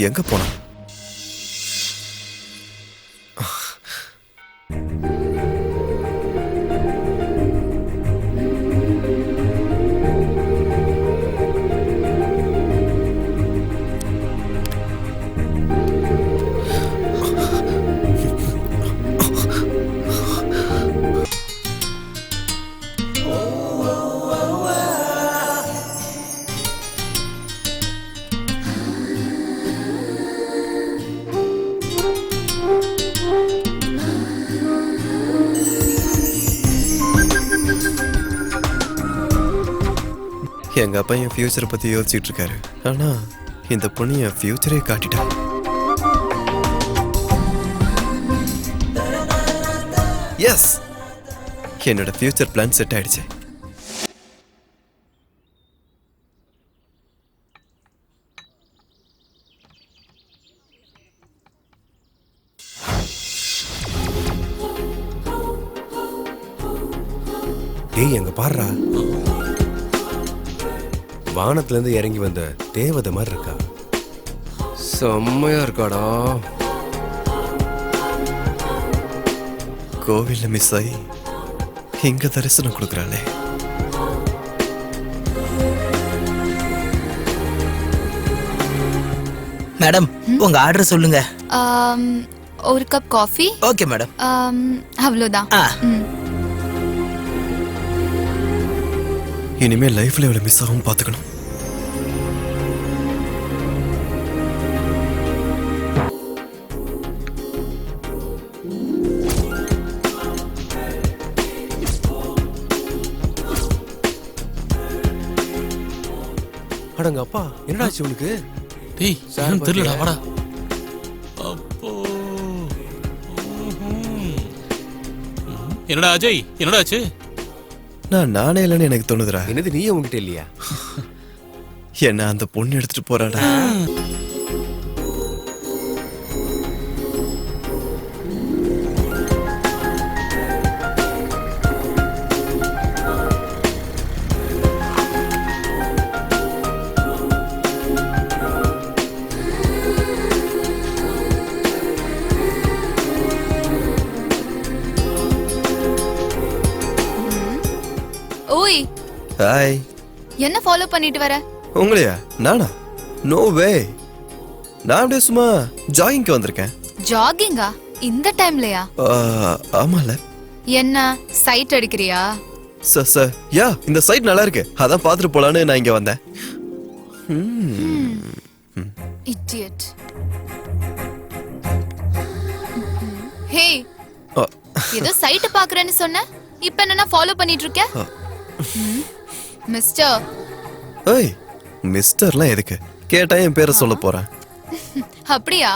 எங்க போனா? எங்க அப்பா என் ஃபியூச்சரை பத்தி யோசிச்சுட்டு இருக்காரு. ஆனா இந்த பொண்ணு என் ஃபியூச்சரே காட்டிட்டா. எஸ், என்னோட ஃபியூச்சர் பிளான் செட் ஆயிடுச்சு. டேய் எங்க பாருடா, வானத்துல இருந்து இறங்கி வந்த தேவதை மாதிரி இருக்கா. செம்மையா இருக்காடா. கோவில்ல மிஸ் ஆகி இங்க தரிசனம் கொடுக்குறாளே. மேடம் உங்க ஆர்டர் சொல்லுங்க. ஒரு கப் காஃபி. Okay madam. அவ்வளோதான். இனிமே லைஃப்ல எவ்வளவு மிஸ் ஆகும் பாத்துக்கணும். அடங்க அப்பா, என்னடா ஆச்சு உனக்கு? டேய் சார் தெரியலடா, வாடா. அப்போ என்னடா அஜய், என்னடா ஆச்சு? நானே இல்லைன்னு எனக்கு தோணுதுடா. என்னது நீயே உங்ககிட்ட இல்லையா? என்ன அந்த பொண்ணு எடுத்துட்டு போறாடா. ஓய், ஹாய். என்ன ஃபாலோ பண்ணிட்டு வர? உங்களையா? நானா? No way. நான் அப்படியே சும்மா ஜாகிங்க்கு வந்திருக்கேன். ஜாகிங்கா? இந்த டைம்லயா? ஆமால. என்ன சைட் அடிக்கிறியா? சார் யா இந்த சைட் நல்லா இருக்கு, அதான் பார்த்துட்டு போலான்னு நான் இங்க வந்தேன். இடியட். ஹே, ஏதோ சைட் பாக்குறேன்னு சொன்ன, இப்போ என்னன்னா ஃபாலோ பண்ணிட்டு இருக்க? மிஸ்டர். ஏய் மிஸ்டர்லாம் எதுக்கு? கேட்டா என் பேரை சொல்ல போறேன். அப்படியா?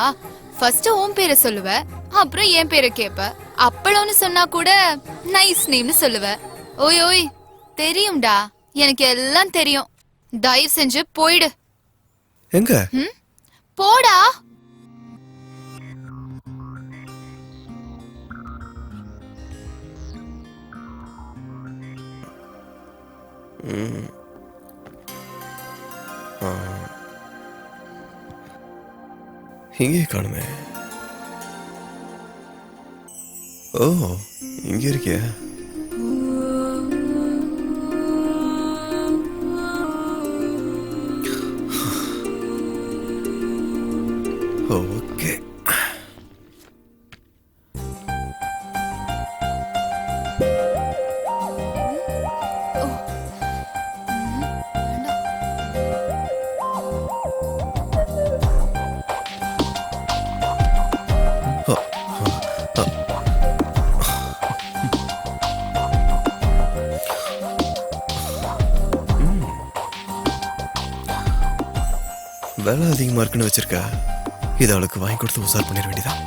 ஃபர்ஸ்ட் உன் பேரை சொல்லுவ, அப்புறம் என் பேரை கேப்ப. அப்பளம்னு சொன்னா கூட நைஸ் நேம்னு சொல்லுவ. ஓய் ஓய், தெரியும்டா, எனக்கு எல்லாம் தெரியும். தயவு செஞ்சு போயிடு. எங்க? போடா. இங்கே காணுமே. ஓ இங்க இருக்கியா? ஓகே. வேலை அதிகமா இருக்குன்னு வச்சிருக்கா, இதை அவளுக்கு வாங்கி கொடுத்து உசார் பண்ணிட வேண்டியதான்.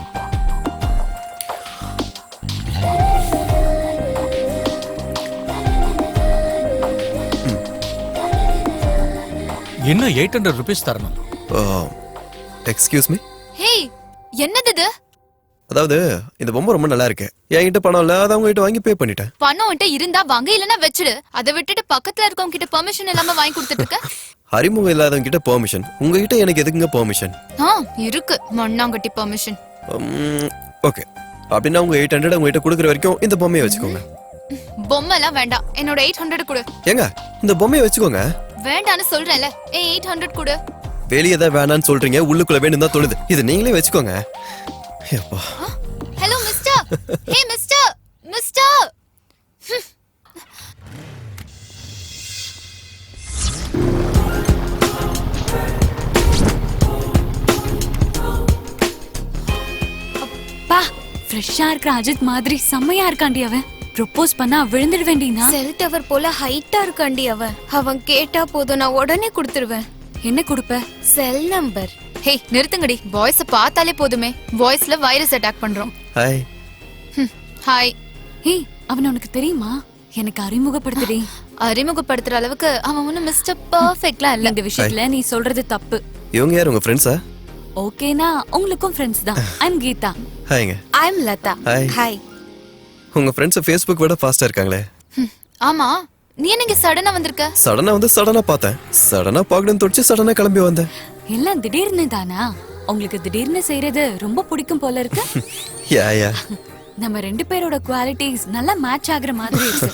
என்ன 800 rupees தரணும்? Excuse me. ஹே, என்னது இது? அதாவது இந்த பொம்மை ரொம்ப நல்லா இருக்கு, என்கிட்ட பணம் இல்ல, அதை அவங்க கிட்ட வாங்கி பே பண்ணிட்டேன். பணம் உன்கிட்ட இருந்தா வாங்க, இல்லனா வெச்சிடு. அதை விட்டுட்டு பக்கத்துல இருக்கவங்க கிட்ட பெர்மிஷன் இல்லாம வாங்கி கொடுத்துட்டு இருக்க. அறிமுகம் இல்லாதவங்க கிட்ட பெர்மிஷன், உங்ககிட்ட எனக்கு எதுக்குங்க பெர்மிஷன்? இருக்கு மண்ணாங்கட்டி பெர்மிஷன். ஓகே, அப்படின்னா உங்க 800 உங்ககிட்ட கொடுக்குற வரைக்கும் இந்த பொம்மையை வச்சுக்கோங்க. பொம்மை எல்லாம் வேண்டாம், என்னோட 800 கொடு. ஏங்க இந்த பொம்மையை வச்சுக்கோங்க. வேண்டான்னு சொல்றேன்ல, 800 கொடு. வெளியே தான் வேணான்னு சொல்றீங்க, உள்ளுக்குள்ள வேணும் தான் தோணுது. இது நீங்களே வச்சுக்கோங்க. Hello mister. ஹே மிஸ்டர், மிஸ்டர். பா, ஃப்ரெஷ்ஷா இருக்கிற அஜித் மாதிரி செம்மையா இருக்காண்டி அவன். ப்ரோபோஸ் பண்ணா விழுந்துட வேண்டியனா? செல் டவர் போல ஹைட்டா இருக்காண்டி அவன் கேட்டா போதும், நான் உடனே கொடுத்துருவேன். என்ன கொடுப்ப? Cell number. ஹே நிறுத்துங்கடி, வாய்ஸ் பார்த்தாலே போதுமே. வாய்ஸ்ல வைரஸ் அட்டாக் பண்றோம். ஹாய். ஹாய். ஹே, அவன் உனக்கு தெரியுமா? எனக்கு அறிமுகப்படுத்துடி. அறிமுகப்படுத்துற அளவுக்கு அவன் ஒன்னும் மிஸ்டர் பர்ஃபெக்ட்லாம் இல்ல. இந்த விஷயத்துல நீ சொல்றது தப்பு. இவங்க யார், உங்க ஃப்ரெண்ட்ஸா? ஓகேனா உங்களுக்கும் ஃப்ரெண்ட்ஸ் தான். ஐ அம் கீதா. ஹாய்ங்க. ஐ அம் லதா. ஹாய். ஹாய். உங்க ஃப்ரெண்ட்ஸ் ஃபேஸ்புக் விட ஃபாஸ்டா இருக்காங்களே. ஆமா, நீ என்னங்க சடனா வந்திருக்க? சடனா வந்து சடனா பார்த்தேன், சடனா பார்க்கணும்னு தோணுச்சு, சடனா கிளம்பி வந்தேன். எல்லாம் திடீர்னு தானா? உங்களுக்கு திடீர்னு செய்யறது ரொம்ப பிடிக்கும் போல இருக்கு. யா யா. நம்ம ரெண்டு பேரோட குவாலிட்டிஸ் நல்லா மேட்ச் ஆகுற மாதிரி இருக்கு.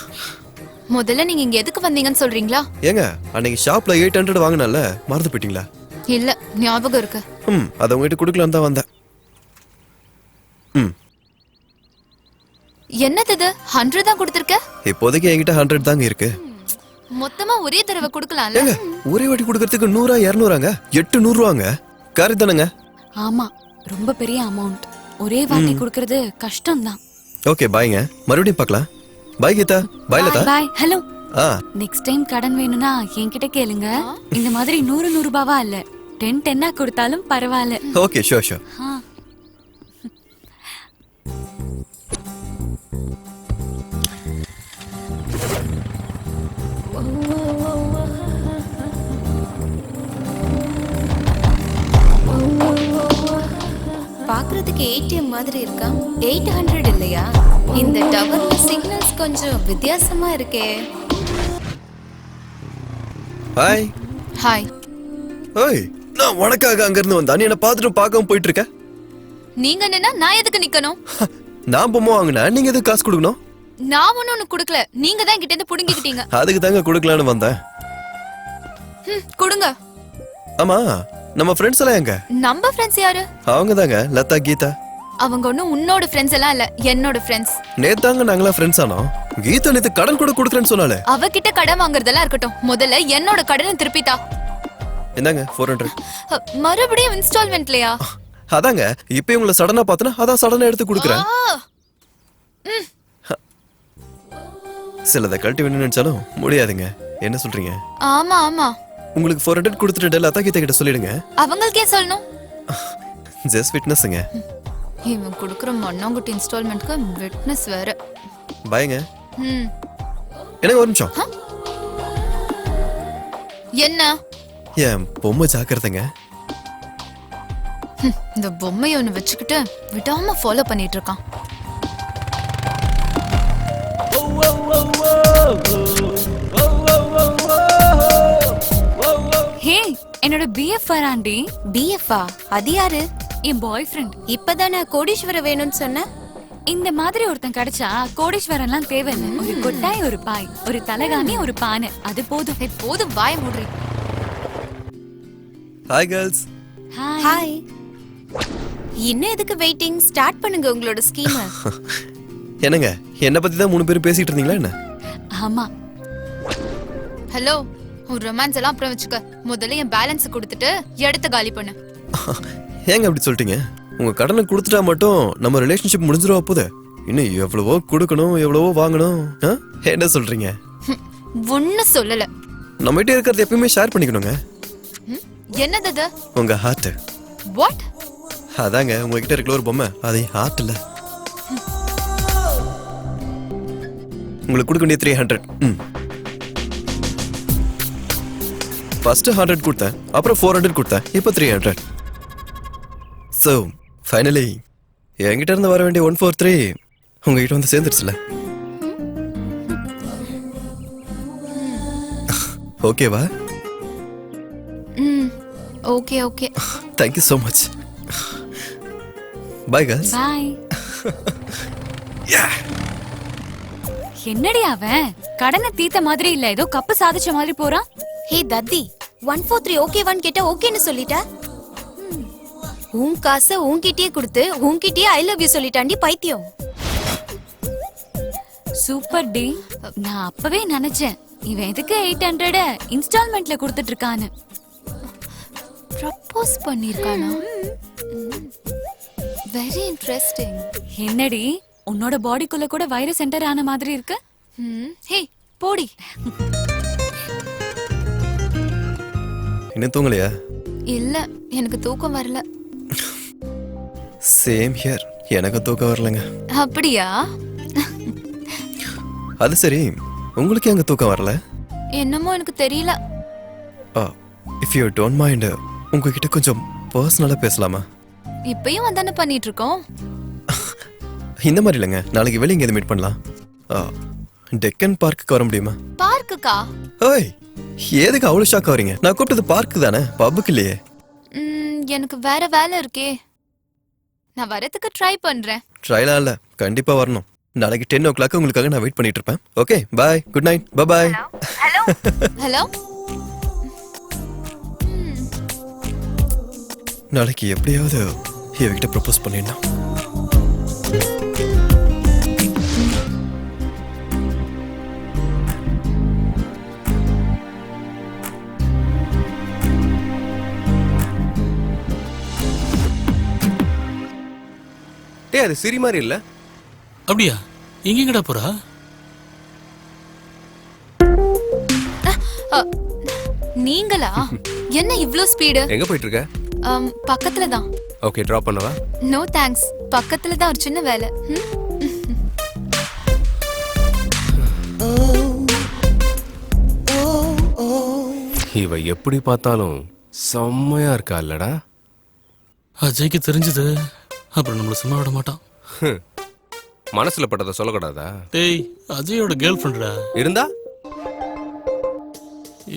முதல்ல நீங்க இங்க எதுக்கு வந்தீங்கன்னு சொல்றீங்களா? ஏங்க அன்னைக்கு ஷாப்ல 800 வாங்கினல, மறந்து போயிட்டீங்களா? இல்ல, ஞாபகம் இருக்கு. அதை உங்ககிட்ட கொடுக்கலான்னு தான் வந்தேன். என்னது இது? 100 தான் கொடுத்திருக்க? இப்போதைக்கு என்கிட்ட 100 தாங்க இருக்கு. மொத்தமா ஒரே தடவை கொடுக்கலாம்ல? ஏங்க ஒரே வாட்டி கொடுக்கறதுக்கு 100 200 800 ரூபாங்க. கரெக்ட் தானங்க? ஆமா, ரொம்ப பெரிய அமௌண்ட். ஒரே வாட்டி கொடுக்கறது கஷ்டம் தான். ஓகே பாய்ங்க, மறுபடியும் பார்க்கலாம். பாய் கீதா. பாய் லதா. பாய். ஹலோ. ஆ நெக்ஸ்ட் டைம் கடன் வேணும்னா என்கிட்ட கேளுங்க. இந்த மாதிரி 100 ரூபாவா இல்ல, 10 கொடுத்தாலும் பரவாயில்ல. Okay, sure sure. பாக்குறதுக்கு ஏடிஎம் மாதிரி இருக்கா? 800 இல்லையா? இந்த டவர்ல சிக்னல்ஸ் கொஞ்சம் வித்தியாசமா இருக்கே. ஹாய். ஹாய். ஓய், நான் உனக்காக அங்க இருந்து வந்தா, நீ என்ன பார்த்துட்டு பார்க்காம போயிட்டு இருக்க. நீங்க என்னன்னா நான் எதுக்கு நிக்கணும்? நான் பொம்மை வாங்கினா நீங்க எதுக்கு காசு கொடுக்கணும்? நான் ஒண்ணு கொடுக்கல, நீங்க தான் கிட்ட இருந்து புடுங்கிக்கிட்டீங்க. அதுக்கு தாங்க கொடுக்கலான்னு வந்தேன். கொடுங்க. ஆமா, நம்ம ஃப்ரெண்ட்ஸ் எல்லாம் எங்க? நம்ம ஃப்ரெண்ட்ஸ் யாரு? அவங்க தாங்க லதா கீதா. அவங்க ஒண்ணும் உன்னோட ஃப்ரெண்ட்ஸ் எல்லாம் இல்ல, என்னோட ஃப்ரெண்ட்ஸ். நேத்தாங்க நாங்களா ஃப்ரெண்ட்ஸ் ஆனோம். கீதா நேத்து கடன் கூட கொடுக்குறேன்னு சொன்னாலே. அவகிட்ட கடன் வாங்குறதெல்லாம் இருக்கட்டும், முதல்ல என்னோட கடனை திருப்பித்தா. என்னங்க 400? மறுபடியும் இன்ஸ்டால்மெண்ட்லயா? அதாங்க இப்போ உங்களை சடனா பார்த்தனா அதான் சடனா எடுத்து கொடுக்குறேன். சிலதை கழட்டி வேணும்னு நினைச்சாலும் முடியாதுங்க. என்ன சொல்றீங்க? ஆமா ஆமா, உங்களுக்கு 400 கொடுத்துட்டு லதா கீதா கிட்ட சொல்லிடுங்க. அவங்களுக்கே சொல்லணும். ஜஸ்ட் விட்னஸ்ங்க. இவன் கொடுக்குற மண்ணாங்குட்டி இன்ஸ்டால்மெண்ட்க்கு விட்னஸ் வேற. பாய்ங்க. ம். எனக்கு ஒரு நிமிஷம். என்ன? என் பொம்மை ஜாக்கிரதைங்க. இந்த பொம்மையை ஒன்று வச்சுக்கிட்டு விடாம ஃபாலோ பண்ணிட்டு இருக்கான். ஹே, என்னோட பிஎஃப் வராண்டி. பிஎஃப்ஆ? அது யாரு? என் பாய் ஃப்ரெண்ட். இப்பதானே கோடீஸ்வர வேணும்னு சொன்ன. இந்த மாதிரி ஒருத்தன் கிடைச்சா கோடீஸ்வரன்லாம் தேவையில்லை. ஒரு கொட்டாய், ஒரு பாய், ஒரு தலகாணி, ஒரு பானை, அது போதும். போதும், வாய மூடுறி. Hi girls. ஹாய். ஹாய். இன்னும் எதுக்கு வெயிட்டிங்? ஸ்டார்ட் பண்ணுங்க உங்களோட ஸ்கீம். என்னங்க என்ன பத்தி தான் 3 பேரும் பேசிட்டு இருந்தீங்களா என்ன? ஆமா. ஹலோ, ஒரு ரொமான்ஸ் எல்லாம் அப்புறம் வச்சுக்க. முதல்ல என் பேலன்ஸ் கொடுத்துட்டு இடத்த காலி பண்ணு. ஏங்க அப்படி சொல்லிட்டீங்க? உங்க கடனை கொடுத்துட்டா மட்டும் நம்ம ரிலேஷன்ஷிப் முடிஞ்சிரும். அப்போது இன்னும் எவ்வளவோ கொடுக்கணும், எவ்வளவோ வாங்கணும். என்ன சொல்றீங்க? ஒண்ணு சொல்லல. நம்ம கிட்ட இருக்கிறது எப்பயுமே ஷேர் பண்ணிக்கணுங்க. என்னது அது? உங்க ஹார்ட். வாட்? அதாங்க உங்ககிட்ட இருக்கிற ஒரு பொம்மை, அது ஹார்ட் இல்ல. உங்களுக்கு கொடுக்க வேண்டிய 300. ஃபர்ஸ்ட் 100 கொடுத்தேன், அப்புறம் 400 கொடுத்தேன், இப்போ 300. ஸோ ஃபைனலி என்கிட்ட இருந்து வர வேண்டிய 143 உங்ககிட்ட வந்து சேர்ந்துருச்சுல. ஓகேவா? Okay okay. Thank you so much. Bye girls. Bye. என்னடி அவன் கடனை தீத்த மாதிரி இல்ல, ஏதோ கப்பு சாதிச்ச மாதிரி போறான். ஹே தத்தி, 143 ஓகேவான்னு கேட்டா ஓகேன்னு சொல்லிட்ட. உன் காசை உன்கிட்டயே கொடுத்து உன்கிட்டயே ஐ லவ் யூ சொல்லிட்டாண்டி பைத்தியம். சூப்பர் டி. நான் அப்பவே நினைச்சேன் இவன் எதுக்கு 800 இன்ஸ்டால்மெண்ட்ல கொடுத்துட்டு இருக்கான்னு. ப்ரப்போஸ் பண்ணிருக்கானா? Very interesting. என்னடி உன்னோட பாடிக்குள்ள கூட வைரஸ் என்டர் ஆன மாதிரி இருக்கு. ஹே போடி. இன்னும் தூங்கலையா? இல்ல, எனக்கு தூக்கம் வரல. சேம் ஹியர், எனக்கு தூக்கம் வரலங்க. அப்படியா? அது சரி, உங்களுக்கு எங்க தூக்கம் வரல? என்னமோ எனக்கு தெரியல. இஃப் யூ டோன்ட் மைண்ட், உங்ககிட்ட கொஞ்சம் பர்சனலா பேசலாமா? இப்பயும் அதானே பண்ணிட்டு இருக்கோம். இந்த மாதிரி இல்லைங்க, நாளைக்கு வெளியே எங்கேயாவது மீட் பண்ணலாம். டெக்கன் பார்க்குக்கு வர முடியுமா? பார்க்குக்கா? ஓய், எதுக்கு அவ்வளோ ஷாக் ஆகுறீங்க? நான் கூப்பிட்டது பார்க்கு தானே, பப்புக்கு இல்லையே. எனக்கு வேற வேலை இருக்கே. நான் வரதுக்கு ட்ரை பண்றேன். ட்ரைலாம் இல்லை, கண்டிப்பா வரணும். நாளைக்கு 10 o'clock உங்களுக்காக நான் வெயிட் பண்ணிட்டு இருப்பேன். Okay, bye, good night, bye. Hello hello. நாளைக்கு எப்படியாவது இவகிட்ட ப்ரப்போஸ் பண்ணிடலாம். டேய், அது சிரி மாதிரி இல்ல. அப்படியா? எங்கெங்கடா போறா? நீங்களா? என்ன இவ்ளோ ஸ்பீடு? எங்க போயிட்டு இருக்க? பக்கத்துல தான். ஓகே, டிராப் பண்ணவா? நோ தேங்க்ஸ், பக்கத்துல தான் ஒரு சின்ன வேலை. இவ எப்படி பார்த்தாலும் செம்மையா இருக்கா இல்லடா? அஜய்க்கு தெரிஞ்சது அப்புறம் நம்மள சும்மா விட மாட்டான். மனசுல பட்டதை சொல்லக்கூடாதா? டேய், அஜயோட கேர்ள் ஃப்ரெண்ட்ரா இருந்தா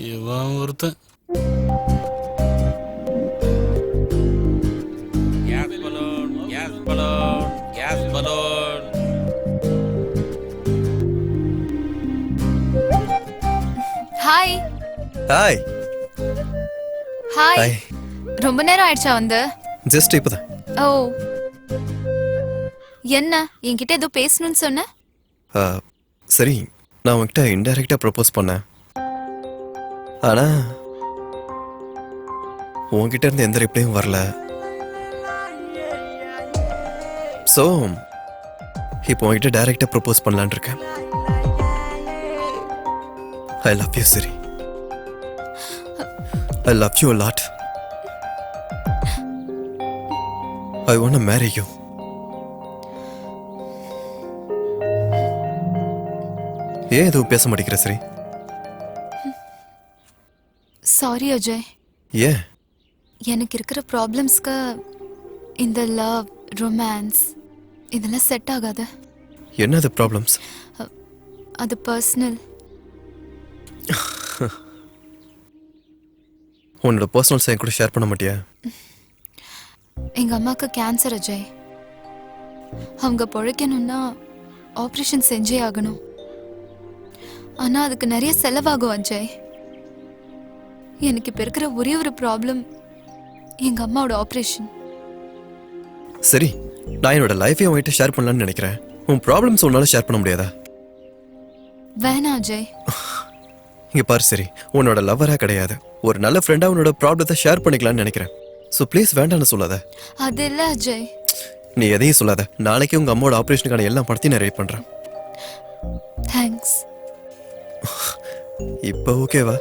இவன் ஒருத்தன். ஹாய். ஹாய். ஹாய். ரொம்ப நேரம் ஆயிடுச்சா வந்து? ஜஸ்ட் இப்போதான். ஓ என்ன என்கிட்ட ஏதோ பேசணும்னு சொன்ன? சரி, நான் உன்கிட்ட இன்டைரக்டா ப்ரப்போஸ் பண்ணேன். ஆனா உன்கிட்ட இருந்து எந்த ரிப்ளையும் வரல. ஸோ இப்போ உன்கிட்ட டைரக்டா ப்ரப்போஸ் பண்ணலான்னு இருக்கேன். I love you Siri. I love you a lot. I want to marry you. ஏன் எதுவும் பேச மாட்டேங்கிற சரி? சாரி அஜய். ஏன்? எனக்கு இருக்கிற ப்ராப்ளம்ஸ்க்கு இந்த லவ் ரொமான்ஸ் இதெல்லாம் செட் ஆகாது. என்னது ப்ராப்ளம்ஸ்? அது பர்சனல். உன்னோட பர்சனல்ஸ் என் கூட ஷேர் பண்ண மாட்டியா? எங்க அம்மாக்கு கேன்சர் அஜய். அவங்க பொழைக்கணும்னா ஆப்ரேஷன் செஞ்சே ஆகணும். ஆனா அதுக்கு நிறைய செலவாகும் அஜய். எனக்கு இப்ப இருக்கிற ஒரே ஒரு ப்ராப்ளம் எங்க அம்மாவோட ஆப்ரேஷன். சரி, நான் என்னோட லைஃபை உன்கிட்ட ஷேர் பண்ணலாம்னு நினைக்கிறேன். உன் ப்ராப்ளம்ஸ் உன்னால ஷேர் பண்ண முடியாதா? வேணாம் அஜய். இங்க பாரு சரி, உன்னோட லவ்வரா கிடையாது, ஒரு நல்ல ஃப்ரெண்டா உன்னோட ப்ராப்ளத்தை ஷேர் பண்ணிக்கலாம்னு நினைக்கிறேன். ஸோ ப்ளீஸ் வேண்டாம்னு சொல்லாத. அது இல்ல அஜய். நீ எதையும் சொல்லாத. நாளைக்கு உங்க அம்மாவோட ஆப்ரேஷனுக்கான எல்லா படத்தையும் நான் ரெடி பண்றேன். தேங்க்ஸ். இப்போ ஓகேவா?